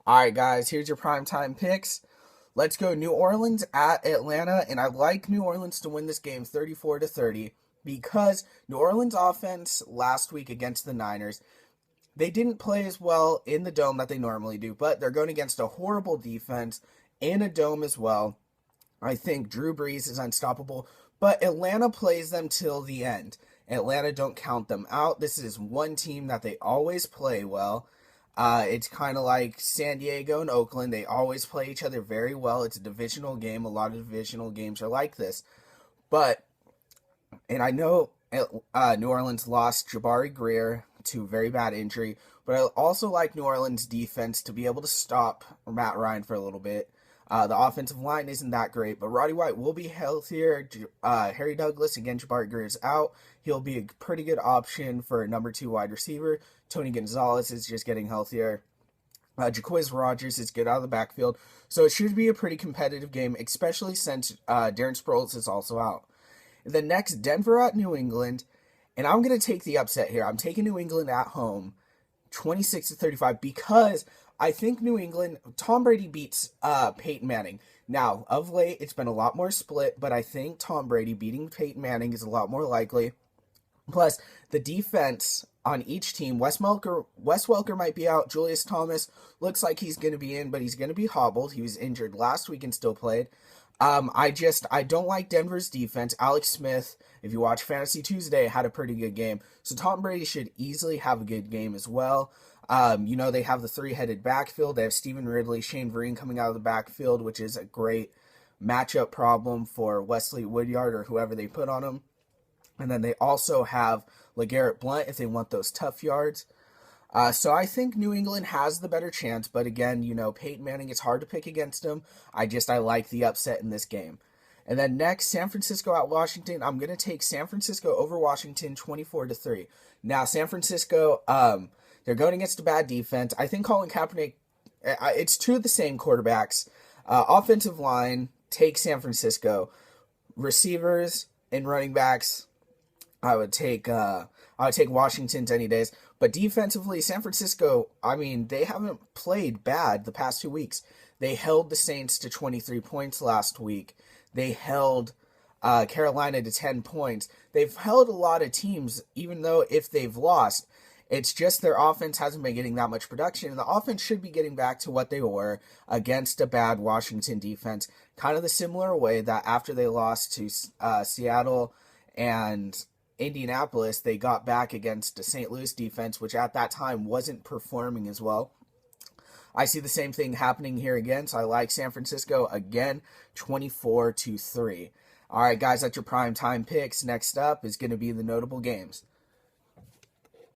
All right, guys, here's your primetime picks. Let's go New Orleans at Atlanta, and I like New Orleans to win this game 34-30 because New Orleans offense last week against the Niners, they didn't play as well in the dome that they normally do, but they're going against a horrible defense in a dome as well. I think Drew Brees is unstoppable, but Atlanta plays them till the end. Atlanta don't count them out. This is one team that they always play well. It's kind of like San Diego and Oakland. They always play each other very well. It's a divisional game. A lot of divisional games are like this. But, and I know New Orleans lost Jabari Greer to very bad injury, but I also like New Orleans defense to be able to stop Matt Ryan for a little bit. The offensive line isn't that great, but Roddy White will be healthier. Harry Douglas, again, Jabari Greer is out. He'll be a pretty good option for a number 2 wide receiver. Tony Gonzalez is just getting healthier. Jaquiz Rogers is good out of the backfield. So it should be a pretty competitive game, especially since Darren Sproles is also out. The next, Denver at New England. And I'm going to take the upset here. I'm taking New England at home, 26-35, because I think New England, Tom Brady beats Peyton Manning. Now, of late, it's been a lot more split, but I think Tom Brady beating Peyton Manning is a lot more likely. Plus, the defense on each team, Wes Welker might be out. Julius Thomas looks like he's going to be in, but he's going to be hobbled. He was injured last week and still played. I don't like Denver's defense. Alex Smith, if you watch Fantasy Tuesday, had a pretty good game. So Tom Brady should easily have a good game as well. They have the 3-headed backfield. They have Stephen Ridley, Shane Vereen coming out of the backfield, which is a great matchup problem for Wesley Woodyard or whoever they put on him. And then they also have LeGarrette Blount if they want those tough yards. So I think New England has the better chance, but again, Peyton Manning, it's hard to pick against him. I like the upset in this game. And then next, San Francisco at Washington. I'm going to take San Francisco over Washington 24-3. Now, San Francisco, they're going against a bad defense. I think Colin Kaepernick, it's two of the same quarterbacks. Offensive line, take San Francisco. Receivers and running backs, I would take Washington's any days. But defensively, San Francisco, they haven't played bad the past 2 weeks. They held the Saints to 23 points last week. They held Carolina to 10 points. They've held a lot of teams, even though if they've lost, it's just their offense hasn't been getting that much production. And the offense should be getting back to what they were against a bad Washington defense. Kind of the similar way that after they lost to Seattle and Indianapolis, they got back against the St. Louis defense, which at that time wasn't performing as well. I see the same thing happening here again, so I like San Francisco again, 24-3. All right, guys, that's your prime time picks. Next up is going to be the notable games.